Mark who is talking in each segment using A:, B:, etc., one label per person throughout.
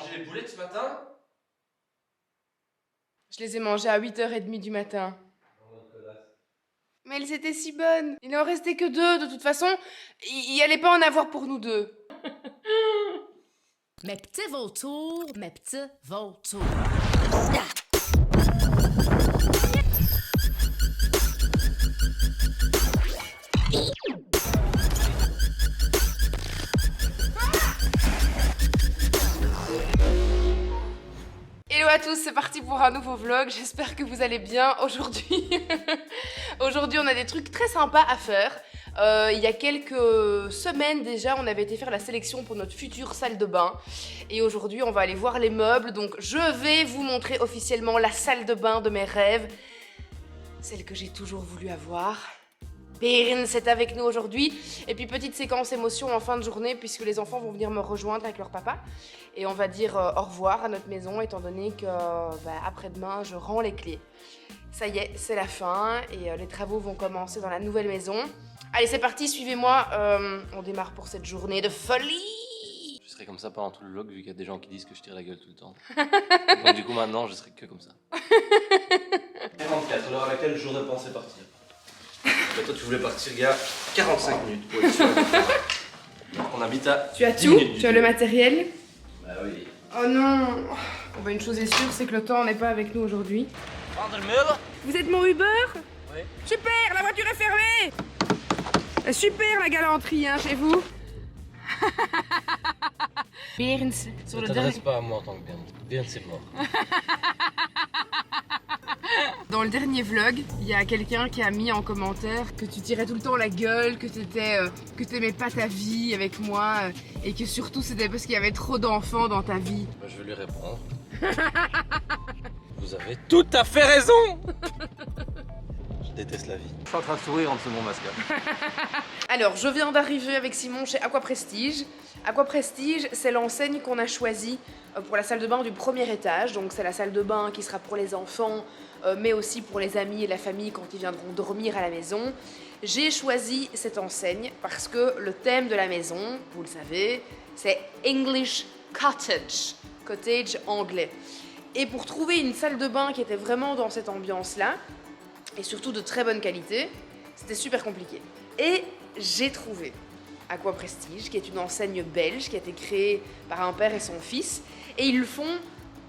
A: mangé les boulettes ce matin?
B: Je les ai mangées à 8h30 du matin. Mais elles étaient si bonnes. Il n'en restait que 2. De toute façon, il n'y allait pas en avoir pour nous 2.
C: Mes petits vautours, mes petits vautours.
B: Hello à tous, c'est parti pour un nouveau vlog. J'espère que vous allez bien aujourd'hui. Aujourd'hui, on a des trucs très sympas à faire. Il y a quelques semaines déjà, on avait été faire la sélection pour notre future salle de bain. Et aujourd'hui, on va aller voir les meubles. Donc, je vais vous montrer officiellement la salle de bain de mes rêves. Celle que j'ai toujours voulu avoir. Byrne, c'est avec nous aujourd'hui. Et puis, petite séquence émotion en fin de journée, puisque les enfants vont venir me rejoindre avec leur papa. Et on va dire au revoir à notre maison, étant donné que après-demain, je rends les clés. Ça y est, c'est la fin et les travaux vont commencer dans la nouvelle maison. Allez, c'est parti, suivez-moi. On démarre pour cette journée de folie.
A: Je serai comme ça pendant tout le vlog, vu qu'il y a des gens qui disent que je tire la gueule tout le temps. Donc du coup, maintenant, je serai que comme ça. 44, l'heure à laquelle j'aurais pensé partir. Mais toi, tu voulais partir il y a 45 minutes pour être sûr. Donc on habite à
B: Tu as
A: 10
B: tout?
A: minutes du
B: Tu as le
A: tout.
B: matériel?
A: Bah oui.
B: Oh non. Bon, bah, une chose est sûre, c'est que le temps n'est pas avec nous aujourd'hui. Vous êtes mon Uber?
A: Oui.
B: Super, la voiture est fermée. Super la galanterie hein, chez vous. Byrne, sur
A: Ne
B: le
A: t'adresse
B: dernier...
A: pas à moi en tant que Byrne. Byrne, c'est mort.
B: Dans le dernier vlog, il y a quelqu'un qui a mis en commentaire que tu tirais tout le temps la gueule, que t'aimais pas ta vie avec moi et que surtout c'était parce qu'il y avait trop d'enfants dans ta vie.
A: Bah, je vais lui répondre. Vous avez tout à fait raison. Je déteste la vie. Je suis en train de sourire en dessous de mon masque.
B: Alors, je viens d'arriver avec Simon chez Aqua Prestige. Aqua Prestige, c'est l'enseigne qu'on a choisie pour la salle de bain du premier étage. Donc, c'est la salle de bain qui sera pour les enfants, mais aussi pour les amis et la famille quand ils viendront dormir à la maison. J'ai choisi cette enseigne parce que le thème de la maison, vous le savez, c'est English Cottage, cottage anglais. Et pour trouver une salle de bain qui était vraiment dans cette ambiance-là, et surtout de très bonne qualité, c'était super compliqué. Et j'ai trouvé Aqua Prestige, qui est une enseigne belge qui a été créée par un père et son fils. Et ils font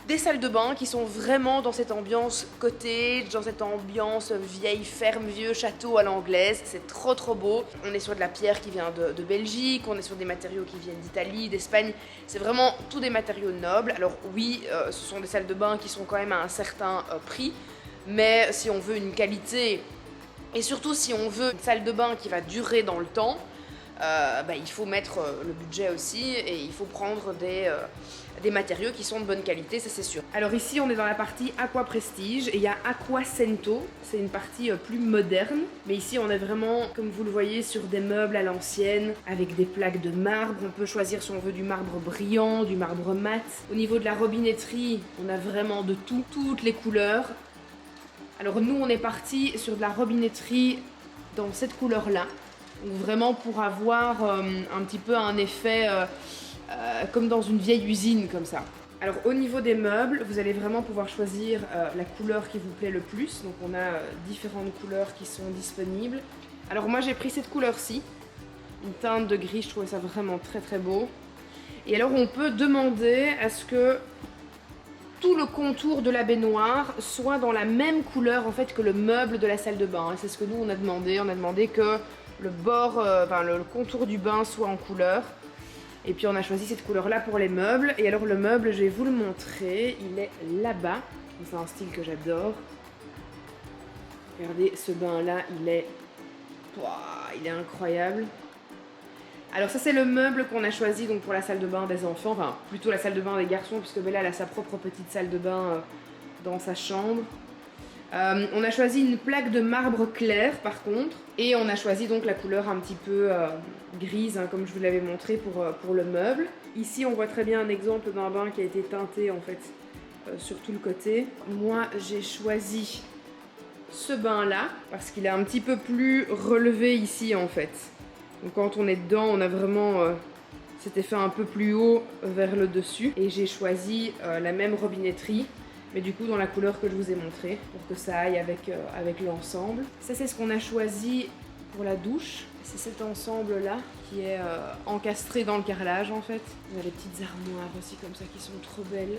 B: des salles de bain qui sont vraiment dans cette ambiance cottage, dans cette ambiance vieille ferme, vieux château à l'anglaise. C'est trop trop beau. On est sur de la pierre qui vient de Belgique, on est sur des matériaux qui viennent d'Italie, d'Espagne. C'est vraiment tous des matériaux nobles. Alors oui, ce sont des salles de bain qui sont quand même à un certain prix. Mais si on veut une qualité, et surtout si on veut une salle de bain qui va durer dans le temps, il faut mettre le budget aussi et il faut prendre des matériaux qui sont de bonne qualité, ça c'est sûr. Alors ici on est dans la partie Aqua Prestige et il y a Aqua Cento, c'est une partie plus moderne. Mais ici on est vraiment, comme vous le voyez, sur des meubles à l'ancienne, avec des plaques de marbre. On peut choisir si on veut du marbre brillant, du marbre mat. Au niveau de la robinetterie, on a vraiment de tout, toutes les couleurs. Alors nous on est parti sur de la robinetterie dans cette couleur-là, vraiment pour avoir un petit peu un effet comme dans une vieille usine comme ça. Alors au niveau des meubles, vous allez vraiment pouvoir choisir la couleur qui vous plaît le plus, donc on a différentes couleurs qui sont disponibles. Alors moi j'ai pris cette couleur-ci, une teinte de gris, je trouvais ça vraiment très très beau. Et alors on peut demander à ce que tout le contour de la baignoire soit dans la même couleur en fait que le meuble de la salle de bain. C'est ce que nous on a demandé que le bord, le contour du bain soit en couleur. Et puis on a choisi cette couleur là pour les meubles. Et alors le meuble, je vais vous le montrer, il est là-bas. C'est un style que j'adore. Regardez ce bain là, il est incroyable. Alors ça c'est le meuble qu'on a choisi donc pour la salle de bain des enfants, enfin plutôt la salle de bain des garçons puisque Bella elle a sa propre petite salle de bain dans sa chambre. On a choisi une plaque de marbre clair par contre et on a choisi donc la couleur un petit peu grise hein, comme je vous l'avais montré pour le meuble. Ici on voit très bien un exemple d'un bain qui a été teinté en fait sur tout le côté. Moi j'ai choisi ce bain là parce qu'il est un petit peu plus relevé ici en fait. Donc quand on est dedans, on a vraiment C'était fait un peu plus haut vers le dessus. Et j'ai choisi la même robinetterie, mais du coup dans la couleur que je vous ai montré, pour que ça aille avec l'ensemble. Ça c'est ce qu'on a choisi pour la douche. C'est cet ensemble-là qui est encastré dans le carrelage en fait. On a des petites armoires aussi comme ça qui sont trop belles.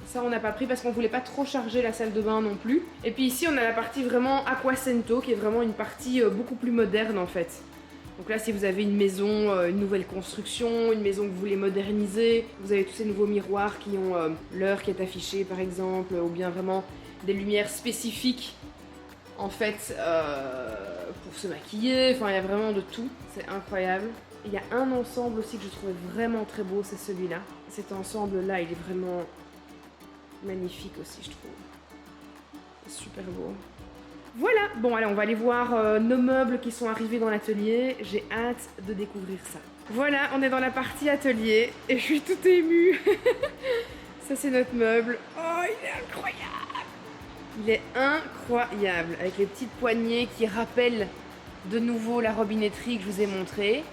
B: Ça on n'a pas pris parce qu'on voulait pas trop charger la salle de bain non plus. Et puis ici on a la partie vraiment Aquacento qui est vraiment une partie beaucoup plus moderne en fait. Donc là si vous avez une maison, une nouvelle construction, une maison que vous voulez moderniser, vous avez tous ces nouveaux miroirs qui ont l'heure qui est affichée par exemple, ou bien vraiment des lumières spécifiques en fait pour se maquiller, enfin il y a vraiment de tout, c'est incroyable. Il y a un ensemble aussi que je trouvais vraiment très beau, c'est celui-là. Cet ensemble-là il est vraiment magnifique aussi je trouve. C'est super beau. Voilà, bon allez on va aller voir nos meubles qui sont arrivés dans l'atelier. J'ai hâte de découvrir ça. Voilà, on est dans la partie atelier et je suis toute émue. Ça c'est notre meuble. Oh il est incroyable. Il est incroyable avec les petites poignées qui rappellent de nouveau la robinetterie que je vous ai montrée.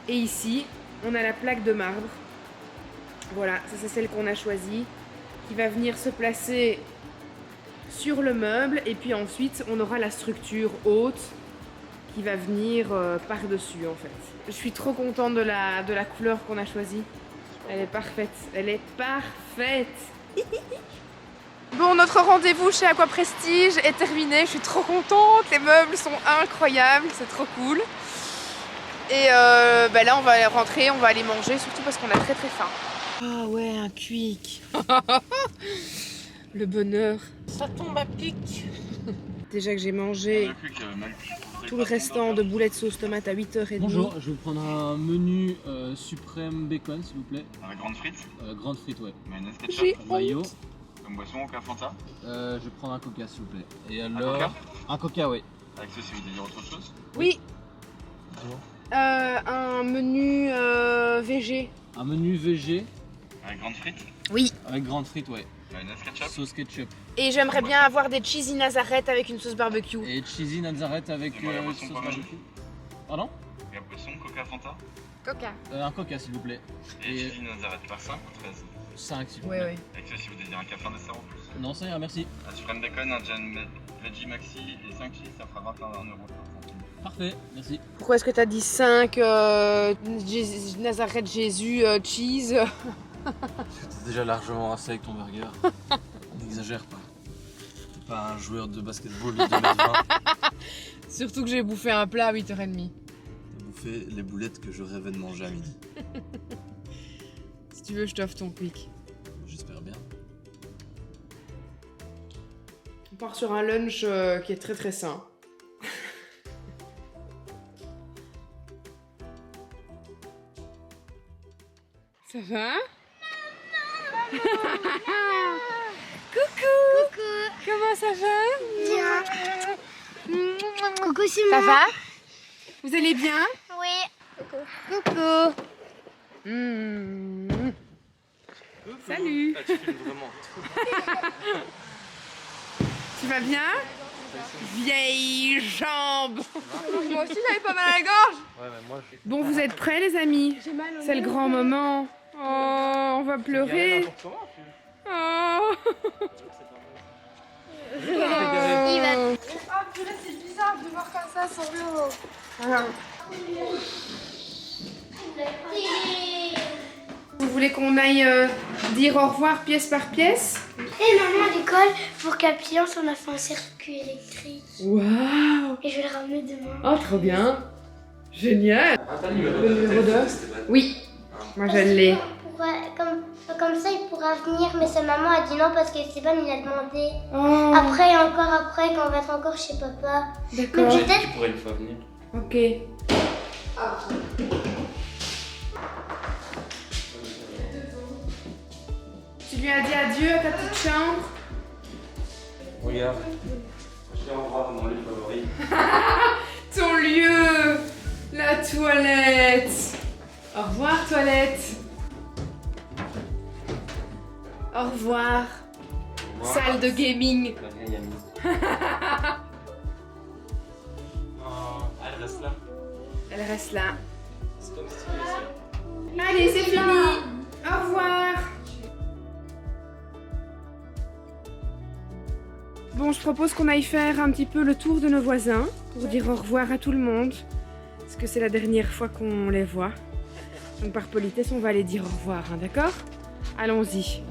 B: Et ici on a la plaque de marbre. Voilà, ça c'est celle qu'on a choisie, qui va venir se placer sur le meuble et puis ensuite on aura la structure haute qui va venir par-dessus en fait. Je suis trop contente de la couleur qu'on a choisie. Elle est parfaite, elle est parfaite. Bon, notre rendez-vous chez Aqua Prestige est terminé, je suis trop contente, les meubles sont incroyables, c'est trop cool. Et là on va rentrer, on va aller manger, surtout parce qu'on a très très faim. Ah ouais, un quick. Le bonheur.
C: Ça tombe à pic.
B: Déjà que j'ai mangé tout le restant de boulettes sauce tomate à 8h30.
D: Bonjour, je vais vous prendre un menu suprême bacon s'il vous plaît.
E: Avec grande frite,
D: Grande frite, ouais.
E: mayonnaise
B: J'ai
E: ketchup,
D: Mayo.
E: comme boisson, Coca Fanta.
D: Je vais prendre un coca s'il vous plaît. Et
E: Un
D: alors.
E: Coca
D: Un coca, oui.
E: Avec ceci, vous désirez autre chose?
B: Oui,
D: Bonjour.
B: un menu VG.
D: Un menu VG
E: Avec grande frite,
B: Oui.
D: avec grande frite, ouais.
E: mayonnaise ketchup.
D: Sauce ketchup.
B: Et j'aimerais bien avoir des cheesy Nazareth avec une sauce barbecue.
D: Et cheesy Nazareth avec
E: Et moi, la boisson
D: sauce
E: pommade.
D: barbecue. Pardon
E: Et la boisson, Coca Fanta.
B: Coca.
D: Un coca s'il vous plaît.
E: Et
D: Et-
E: cheesy Nazareth par 5 ou 13.
D: 5 s'il vous
B: Ouais,
D: plaît.
B: ouais.
E: Avec ceci, vous désirez un café en dessert en plus.
D: Non, ça ira, merci.
E: Un suprême bacon, un jam veggie maxi et 5 cheese, ça fera 21 €.
D: Parfait, merci.
B: Pourquoi est-ce que t'as dit 5 Nazareth Jésus cheese?
A: T'es déjà largement assez avec ton burger. N'exagère pas. T'es pas un joueur de basketball de 2m20.
B: Surtout que j'ai bouffé un plat à 8h30.
A: T'as bouffé les boulettes que je rêvais de manger à midi.
B: Si tu veux, je t'offre ton quick.
A: J'espère bien.
B: On part sur un lunch qui est très très sain. Ça va? Coucou! Comment ça va?
F: Coucou, c'est
B: Ça
F: moi.
B: va? Vous allez bien?
F: Oui. Coucou.
B: Mmh. Salut!
A: Ah, tu filmes vraiment tout.
B: Tu vas bien? Vieille jambe! Moi aussi j'avais pas mal à la gorge!
A: Ouais, mais moi je.
B: Bon, vous êtes prêts les amis? C'est le grand moment. Oh, on va pleurer. Oh.
F: Il va.
G: Ah purée, c'est bizarre de voir comme ça sur l'eau.
B: Vous voulez qu'on aille dire au revoir pièce par pièce?
F: Et maman à l'école, pour qu'Appliance, on a fait un circuit électrique.
B: Waouh!
F: Et je vais le ramener demain.
B: Oh, trop bien! Génial!
A: Le
B: numéro 2? Oui, moi je l'ai.
F: Comme ça, il pourra venir, mais sa maman a dit non parce que Esteban, il a demandé.
B: Oh,
F: Après, et encore après, quand on va être encore chez papa.
B: d'accord.
F: Mais peut-être.
A: Tu pourrais une fois venir.
B: Ok. Tu lui as dit adieu à ta petite chambre?
A: Regarde. Je t'ai en bras mon lit favori.
B: Ton lieu! La toilette! Au revoir, toilette! Au revoir, salle de gaming!
A: La vieille amie. Oh, elle reste là.
B: Elle reste là.
A: C'est comme stylé ça.
B: Allez, c'est fini. Au revoir. Bon, je propose qu'on aille faire un petit peu le tour de nos voisins pour dire au revoir à tout le monde. Parce que c'est la dernière fois qu'on les voit. Donc par politesse, on va aller dire au revoir, hein, d'accord? Allons-y.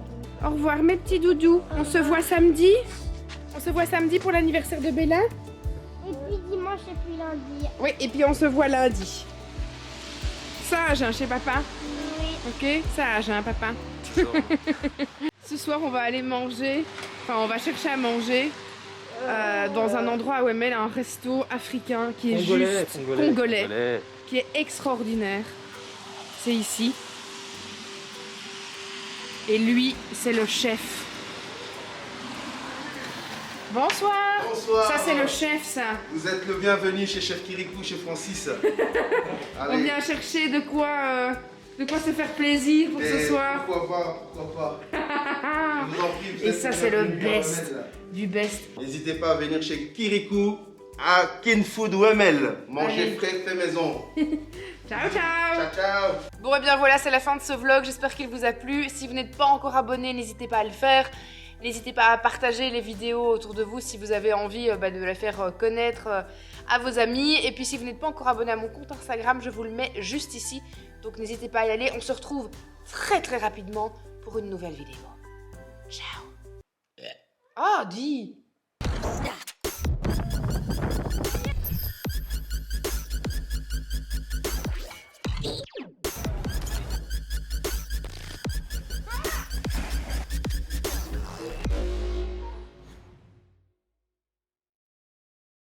B: Au revoir mes petits doudous. On se voit samedi. On se voit samedi pour l'anniversaire de Bella.
F: Et puis dimanche et puis lundi.
B: Oui, et puis on se voit lundi. Sage, hein, chez papa.
F: Oui.
B: Ok, sage, hein, papa. Ce soir, on va aller manger, enfin, on va chercher à manger dans un endroit à Wemel, un resto africain qui est juste congolais, qui est extraordinaire. C'est ici. Et lui, c'est le chef. Bonsoir.
H: Bonsoir.
B: Ça, c'est le chef, ça.
H: Vous êtes le bienvenu chez Chef Kirikou, chez Francis.
B: On vient chercher de quoi se faire plaisir pour ce soir.
H: Pourquoi pas. Je vous en prie, vous
B: Et
H: êtes
B: ça,
H: le
B: c'est le
H: bienvenu,
B: best.
H: Wemel.
B: Du best.
H: N'hésitez pas à venir chez Kirikou à Kinfood Wemel. Manger
B: Allez.
H: frais, fait maison.
B: Ciao, ciao.
H: Ciao, ciao.
B: Bon, et bien voilà, c'est la fin de ce vlog. J'espère qu'il vous a plu. Si vous n'êtes pas encore abonné, n'hésitez pas à le faire. N'hésitez pas à partager les vidéos autour de vous si vous avez envie de les faire connaître à vos amis. Et puis si vous n'êtes pas encore abonné à mon compte Instagram, je vous le mets juste ici. Donc n'hésitez pas à y aller. On se retrouve très très rapidement pour une nouvelle vidéo. Ciao. Ah, dis.